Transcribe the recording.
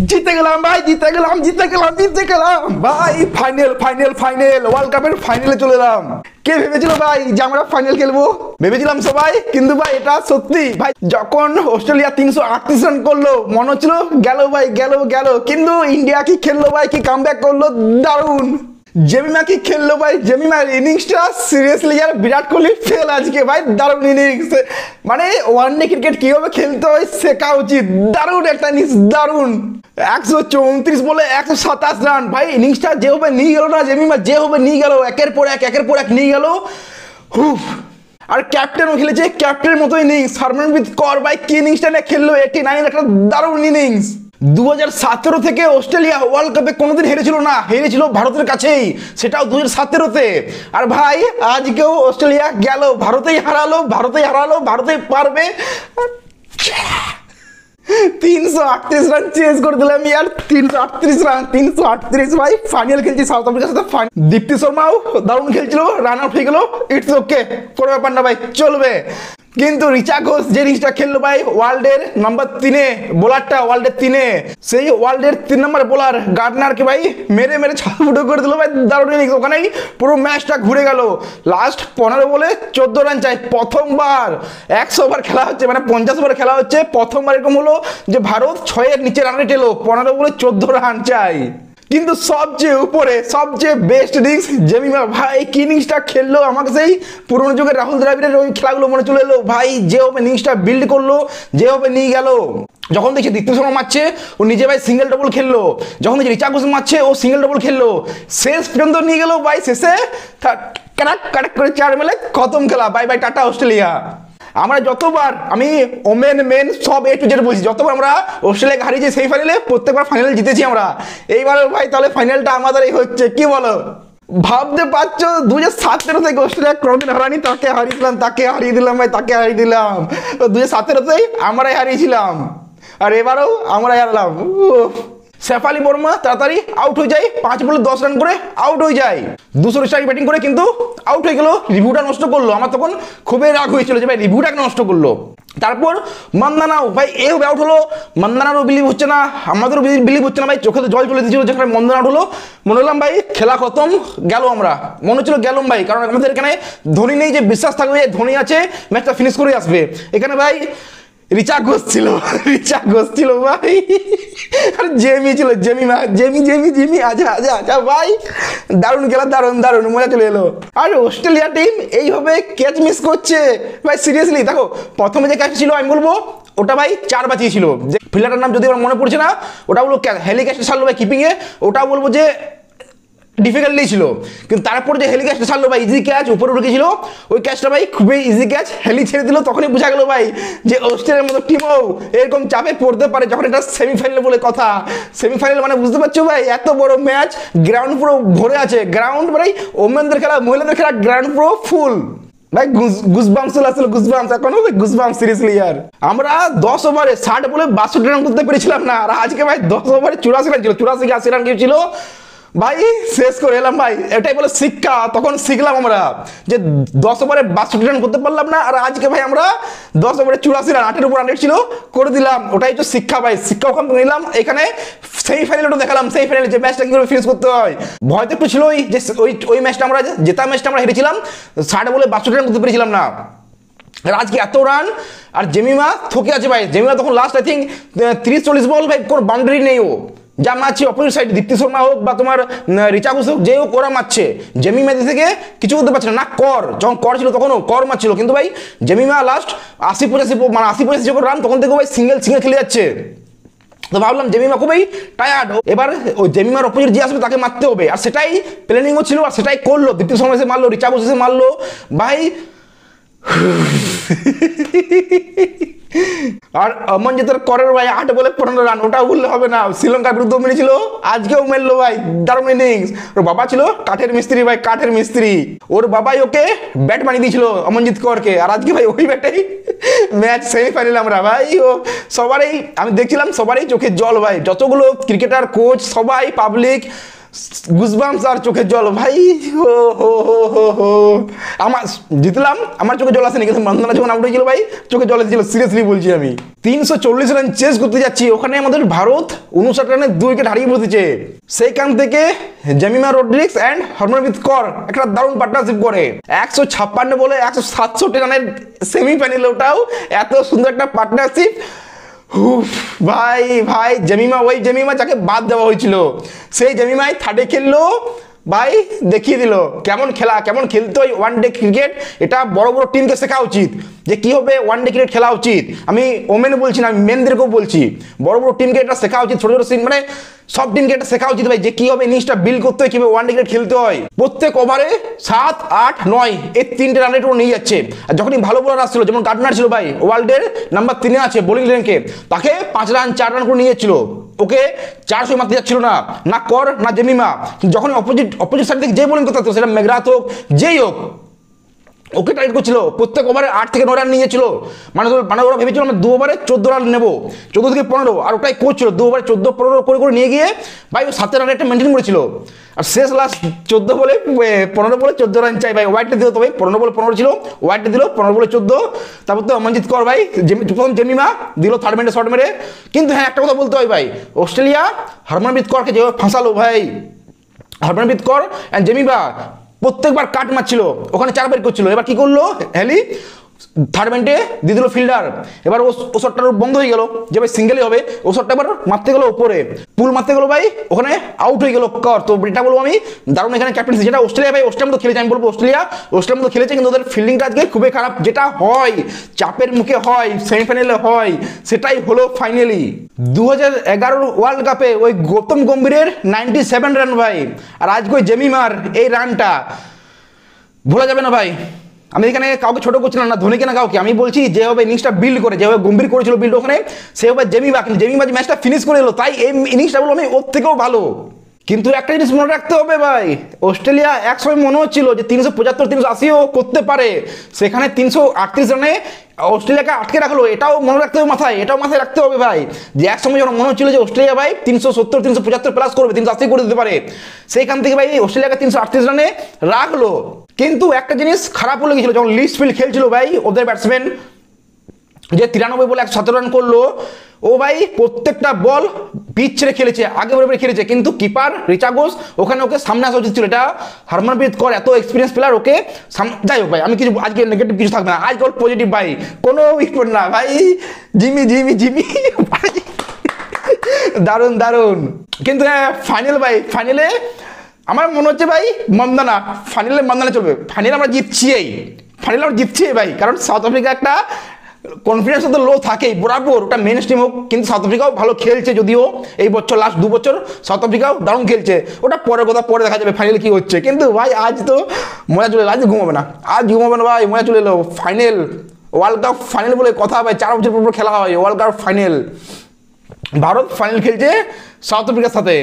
জিতে গেলাম ভাই, জিতে গেলাম, জিতে গেলাম, জিতে গেলাম ভাই। ফাইনাল ফাইনাল ফাইনাল, ওয়ার্ল্ড কাপের ফাইনালে চলে এলাম। কে ভেবেছিল ভাই যে আমরা ফাইনাল খেলবো? ভেবেছিলাম সবাই, কিন্তু ভাই এটা সত্যি ভাই। যখন অস্ট্রেলিয়া 338 রান করলো মনে হচ্ছিল গেল ভাই, গেল গেল, কিন্তু ইন্ডিয়া কি খেললো ভাই, কি কামব্যাক করলো, দারুণ। জেমিমা কি খেললো ভাই, জেমিমার ইনিংসটা সিরিয়াসলি আর বিরাট কোহলি ফেল আজকে ভাই, দারুণ ইনিংস। মানে ওয়ানডে ক্রিকেট কিভাবে খেলতে হয় শেখা উচিত, দারুণ একটা ইনিংস, দারুণ। 134 বলে 127 রান ভাই, ইনিংসটা যেভাবে নিয়ে গেল না জেমিমা, যেভাবে নিয়ে গেল, একের পর এক নিয়ে গেল। হুফ। আর ক্যাপ্টেনও খেলেছে ক্যাপ্টেনের মতো ইনিংস, হরমনপ্রীত কৌর ভাই কি ইনিংসটা না খেললো, 89 একটা দারুণ ইনিংস। 2017 থেকে অস্ট্রেলিয়া ওয়ার্ল্ড কাপে কোনোদিন হেরেছিল না, হেরেছিল ভারতের কাছেই, সেটাও 2017-তে। আর ভাই আজকেও অস্ট্রেলিয়া গেল, ভারতেই হারালো, ভারতেই হারালো, ভারতেই পারবে। 338 রান চেঞ্জ করে দিলাম ইয়ার, 338 রান, 338 ভাই। ফাইনাল খেলছি সাউথ আফ্রিকার সাথে। দীপ্তি শর্মাও দারুণ খেলছিল, রান আউট হয়ে গেল, ইটস ওকে, কোনো ব্যাপার না ভাই, চলবে। কিন্তু রিচা ঘোষ যে ইনিংসটা খেললো ভাই, ওয়ার্ল্ডের নাম্বার 3-এ বোলারটা, ওয়ার্ল্ডের 3-এ, সেই ওয়ার্ল্ডের 3 নম্বর বোলার গার্ডনারকে ভাই মেরে মেরে ছটফুটো করে দিল ভাই, দারুণ ইনিংস। ওখানেই পুরো ম্যাচটা ঘুরে গেল। লাস্ট 15 বলে 14 রান চাই, প্রথমবার 100 ওভার খেলা হচ্ছে, মানে 50 ওভার খেলা হচ্ছে, প্রথমবার এরকম হলো যে ভারত 6-এর নিচে রান রেট এলো, 15 বলে 14 রান চাই। কিন্তু সবচেয়ে উপরে সবচেয়ে বেস্ট ইনিংস জেমিমা ভাই, কি ইনিংসটা খেললো, আমাকে সেই পুরোনো যুগের রাহুল দ্রাবিড়ের ওই খেলাগুলো মনে চলে এলো ভাই। যেভাবে ইনিংসটা বিল্ড করলো, যেভাবে নিয়ে গেল। যখন দেখছি দীপ্তি শর্মা মারছে, ও নিজে ভাই সিঙ্গেল ডবল খেললো, যখন দেখছি রিচা ঘোষ মারছে, ও সিঙ্গেল ডবল খেললো, শেষ পর্যন্ত নিয়ে গেল ভাই। শেষে কাটাক কাটাক করে 4 মেলে খতম খেলা, বাই বাই টাটা অস্ট্রেলিয়া। আমরা যতবার, আমি ওমেন মেন সব A to Z বলছি, যতবার আমরা অস্ট্রেলিয়াকে হারিয়েছি সেই ফাইনালে, প্রত্যেকবার ফাইনাল জিতেছি আমরা। এইবার ভাই তাহলে ফাইনালটা আমাদের এই হচ্ছে, কি বলো? ভাবতে পারছো 2017 থেকে অস্ট্রেলিয়া কোনোদিন হারানি, তাকে হারিয়েছিলাম, তাকে হারিয়ে দিলাম ভাই, তাকে হারিয়ে দিলাম। 2017-তেই আমরাই হারিয়েছিলাম, আর এবারেও আমরাই হারলাম। শেফালি বর্মা তাড়াতাড়ি আউট হয়ে যায়, 5 বলে 10 রান করে আউট হয়ে যায়, 200 স্ট্রাইক ব্যাটিং করে, কিন্তু আউট হয়ে গেল, রিভিউটা নষ্ট করলো। আমার তখন খুবই রাগ হয়েছিল যে ভাই রিভিউটা নষ্ট করলো। তারপর মন্দানাও ভাই এভাবে আউট হলো, মন্দানারও বিলিভ হচ্ছে না, আমাদেরও বিলিভ হচ্ছে না ভাই, চোখে তো জল চলে দিয়েছিল যেখানে মন্দানা আউট হলো। মনে হলাম ভাই খেলা খতম, গেল, আমরা মনে হচ্ছিল গেলাম ভাই, কারণ আমাদের এখানে ধোনি নেই, যে বিশ্বাস থাকবে ধোনি আছে ম্যাচটা ফিনিশ করে আসবে। এখানে ভাই রিচা ঘোষ ছিল, রিচা ঘোষ ছিল ভাই, আর জেমি ছিল, জেমিমা, জেমি আজা আজা আজা ভাই, দারুণ খেলা, দারুণ দারুণ মজা চলে এলো। আর অস্ট্রেলিয়া টিম এইভাবে ক্যাচ মিস করছে ভাই, সিরিয়াসলি। দেখো প্রথমে যে ক্যাচ ছিল আমি বলবো ওটা ভাই 4 বাঁচিয়েছিল, যে ফিল্ডারটার নাম যদি আমার মনে পড়ছে না, ওটা বলবো হেলি ক্যাচটা ছাড়লো ভাই কিপিংয়ে, ওটা বলবো যে ডিফিকাল্টলি ছিল। কিন্তু তারপর যে হেলি ক্যাচটা ছাড়লো ভাই, ইজি ক্যাচ উপরে ঢুকেছিল, ওই ক্যাচটা ভাই খুবই ইজি ক্যাচ, হেলি ছেড়ে দিল, তখনই বোঝা গেল ভাই যে অস্ট্রেলিয়ার মতো টিমও এরকম চাপে পড়তে পারে, যখন এটা সেমিফাইনাল বলে কথা। সেমিফাইনাল মানে বুঝতে পারছো ভাই, এত বড় ম্যাচ, গ্রাউন্ড পুরো ভরে আছে, গ্রাউন্ড ভাই ওমেনদের খেলা, মহিলাদের খেলা, গ্রাউন্ড পুরো ফুল ভাই। গুজবাম্পস আসলে গুজবাম্পস, এখনো গুজবাম্পস সিরিয়াসলি। আর আমরা 10 ওভারে 60 বলে 62 রান করতে পেরেছিলাম না, আর আজকে ভাই 10 ওভারে 84 রান ছিল, 84 কি 80 রান ছিল ভাই, শেষ করে এলাম ভাই। এটাই বলে শিক্ষা, তখন শিখলাম আমরা যে 10 ওভারে 62 রান করতে পারলাম না, আর আজকে ভাই আমরা 10 ওভারে 84 রান, 8-এর উপর রান ছিল, করে দিলাম। ওটাই তো শিক্ষা ভাই, শিক্ষা ওখান থেকে নিলাম। এখানে সেই ফাইনালটা দেখালাম, সেই ফাইনালে যে ম্যাচটা কি করে ফিনিশ করতে হয়। ভয় তো একটু ছিলই যে ওই ম্যাচটা আমরা, জেতা ম্যাচটা আমরা হেরেছিলাম, 60 বলে 62 রান করতে পেরেছিলাম না। আর আজকে এত রান, আর জেমিমা থকে আছে ভাই। জেমিমা তখন লাস্ট আই থিঙ্ক 30-40 বল ভাই, কোনো বাউন্ডারি নেই, ও যা মারছে অপোজিট সাইড, দীপ্তি শর্মা হোক বা তোমার রিচা ঘোষ হোক, যে হোক ওরা মারছে, জেমিমা থেকে কিছু করতে পারছে না। কর যখন কর ছিল তখনও কর মারছিল, কিন্তু ভাই জেমিমা লাস্ট 80-85 মানে 80-85 যখন রান, তখন থেকে ভাই সিঙ্গেল খেলে যাচ্ছে। তো ভাবলাম জেমিমা খুবই টায়ার্ড, এবার ওই জেমিমার অপোজিট যে আসবে তাকে মারতে হবে, আর সেটাই প্ল্যানিংও ছিল, আর সেটাই করলো। দীপ্তি শর্মা এসে মারলো, রিচা ঘোষ এসে মারলো ভাই। আর অমনজিতের করের ভাই 8 বলে 15 রান, ওটাও বললে হবে না, শ্রীলঙ্কার বিরুদ্ধে মেরেছিল, আজকেও মেরলো ভাই, দারুণ ইনিংস। ওর বাবা ছিল কাঠের মিস্ত্রি ভাই, কাঠের মিস্ত্রি, ওর বাবাই ওকে ব্যাট বানিয়ে দিয়েছিল অমনজিৎ করকে, আর আজকে ভাই ওই ব্যাটেই ম্যাচ সেমিফাইনাল আমরা ভাই। ও সবারই আমি দেখছিলাম, সবারই চোখে জল ভাই, যতগুলো ক্রিকেটার, কোচ, সবাই, পাবলিক গুজবাম্পস আর চোখের জল ভাই, হো হো হো হো হো। আমার জিতলাম, আমার চোখে জল আসেনি, কিন্তু মন্দনা যখন আউট হয়েছিল ভাই চোখে জল এসেছিল, সিরিয়াসলি বলছি আমি। 340 রান চেস করতে যাচ্ছি, ওখানে আমাদের ভারত 59 রানে 2 উইকেট হারিয়ে বসেছে। সেইখান থেকে Jemimah Rodrigues and Harmanpreet Kaur একটা দারুণ পার্টনারশিপ করে 156 বলে 167 রানের সেমিফাইনাল, ওটাও এত সুন্দর একটা পার্টনারশিপ। ভাই ভাই জেমিমা, ওই জেমিমা যাকে বাদ দেওয়া হয়েছিল, সেই জেমিমাই থার্ডে খেললো ভাই, দেখিয়ে দিল কেমন খেলা, কেমন খেলতে হয় ওয়ান ডে ক্রিকেট। এটা বড় বড় টিমকে শেখা উচিত যে কীভাবে ওয়ান ডে ক্রিকেট খেলা উচিত। আমি ওমেন বলছি না, আমি মেনদেরকেও বলছি, বড় বড় টিমকে এটা শেখা উচিত, ছোটো ছোটো মানে সব টিমকে এটা শেখা উচিত ভাই, যে কীভাবে ইনিংসটা বিল্ড করতে হয়, কীভাবে ওয়ান ডে ক্রিকেট খেলতে হয়। প্রত্যেক ওভারে 7, 8, 9 এই 3টে রান রেট নিয়ে যাচ্ছে। আর যখনই ভালো বোলার আসছিল, যেমন গার্ডনার ছিল ভাই, ওয়ার্ল্ডের নাম্বার 3-এ আছে বোলিং র্যাঙ্কে, তাকে 5 রান 4 রান করে নিয়ে যাচ্ছিল, ওকে 400 মারতে যাচ্ছিল না, না কর না জেমিমা। যখন অপোজিট সাইড থেকে যে বোলিং করতে আসতো, সেটা মেঘরাত হোক যেই হোক, ওকে টাইট করছিল। প্রত্যেক ওভারে 8 থেকে 9 রান নিয়েছিল। মানে ওরা ভেবেছিল আমরা 2 ওভারে 14 রান নেবো, 14 থেকে 15, আর ওটাই করছিল 2 ওভারে 14-15 করে করে নিয়ে গিয়ে ভাই ও 7 রানের একটা মেনটেন করেছিল। আর শেষ লাস্ট 15 বলে 14 রান চাই ভাই, ওয়াইডটা দিল তো ভাই, 15 বলে 15 ছিল, ওয়াইডটা দিল 15 বলে 14। তারপর তো অমনজিৎ কর ভাই, প্রথম জেমিমা দিল থার্ড মিনিটে শর্ট মেরে। কিন্তু হ্যাঁ, একটা কথা বলতে হয় ভাই, অস্ট্রেলিয়া হরমনপ্রীত কৌরকে যেভাবে ফাঁসালো ভাই, হরমনপ্রীত কৌর অ্যান্ড জেমিমা প্রত্যেকবার কাট মারছিল, ওখানে 4 বের করছিল। এবার কি করলো হেলি, থার্ড মিনিটে দিয়ে দিল ফিল্ডার। এবার ও শটটা বন্ধ হয়ে গেল, যে ভাই সিঙ্গেলই হবে, ও শটটা এবার মারতে গেল উপরে, পুল মারতে গেল ভাই, ওখানে আউট হয়ে গেল কর। তো এটা বলবো আমি দারুণ এখানে ক্যাপ্টেন্সি, যেটা অস্ট্রেলিয়া ভাই অস্ট্রেলিয়ার মতো খেলেছে, আমি বলবো অস্ট্রেলিয়ার মতো খেলেছে, কিন্তু ওদের ফিল্ডিংটা আজকে খুবই খারাপ। যেটা হয় চাপের মুখে হয়, সেমিফাইনালে হয়, সেটাই হলো ফাইনালি। 2011 ওয়ার্ল্ড কাপে ওই গৌতম গম্ভীরের 97 রান ভাই, আর আজকে ওই জেমিমার এই রানটা ভোলা যাবে না ভাই। আমি এখানে কাউকে ছোট করছিলাম না, ধোনিকে না কাউকে, আমি বলছি যেভাবে ইনিংসটা বিল্ড করে, যেভাবে গম্ভীর করেছিল বিল্ড ওখানে, সেভাবে জেমিমা, কিন্তু জেমিমা যে ম্যাচটা ফিনিশ করে দিল, তাই এই ইনিংসটা বলবো আমি ওর থেকেও ভালো। কিন্তু একটা জিনিস মনে রাখতে হবে ভাই, অস্ট্রেলিয়া একসময় মনে হচ্ছিল যে 375-380ও করতে পারে, সেখানে 338 রানে অস্ট্রেলিয়াকে আটকে রাখলো। এটাও মনে রাখতে হবে মাথায়, এটাও মাথায় রাখতে হবে ভাই, যে এক সময় যখন মনে হচ্ছিল যে অস্ট্রেলিয়া ভাই 370-375 প্লাস করবে, 380 করে দিতে পারে, সেইখান থেকে ভাই অস্ট্রেলিয়াকে 338 রানে রাখলো। কিন্তু একটা জিনিস খারাপ হয়ে গেছিল, যখন লিস্টফিল্ড খেলছিল ভাই, ওদের ব্যাটসম্যান যে 93 বলে 117 রান করলো, ও ভাই প্রত্যেকটা বল পিচ ছেড়ে খেলেছে, আগে বলে খেলেছে, কিন্তু কিপার রিচা ঘোষ ওখানে ওকে সামনে আসা উচিত ছিল। এটা হরমনপ্রীত কৌর এত এক্সপিরিয়েন্স প্লেয়ার, ওকে যাই হোক ভাই, আমি কিছু আজকে নেগেটিভ কিছু থাকবে না, আজ অল পজিটিভ ভাই, কোনো উইকেট না ভাই, জিমি জিমি জিমি ভাই দারুণ দারুণ। কিন্তু হ্যাঁ ফাইনাল ভাই, ফাইনালে আমার মনে হচ্ছে ভাই ফাইনালে মন্দানা চলবে, ফাইনালে আমরা জিতছি ভাই, কারণ সাউথ আফ্রিকা একটা কনফিডেন্স তো লো থাকেই বরাবর, ওটা মেন স্ট্রিম হোক, কিন্তু সাউথ আফ্রিকাও ভালো খেলছে, যদিও এই বছর লাস্ট 2 বছর সাউথ আফ্রিকাও দারুণ খেলছে, ওটা পরের কথা, পরে দেখা যাবে ফাইনাল কি হচ্ছে। কিন্তু ভাই আজ তো মজা চলে এলো, আজ ঘুমাবে না ভাই, মজা চলে এলো। ফাইনাল ওয়ার্ল্ড কাপ ফাইনাল বলে কথা ভাই, 4 বছর পর খেলা হয় world cup final, Bharat final খেলছে সাউথ আফ্রিকার সাথে।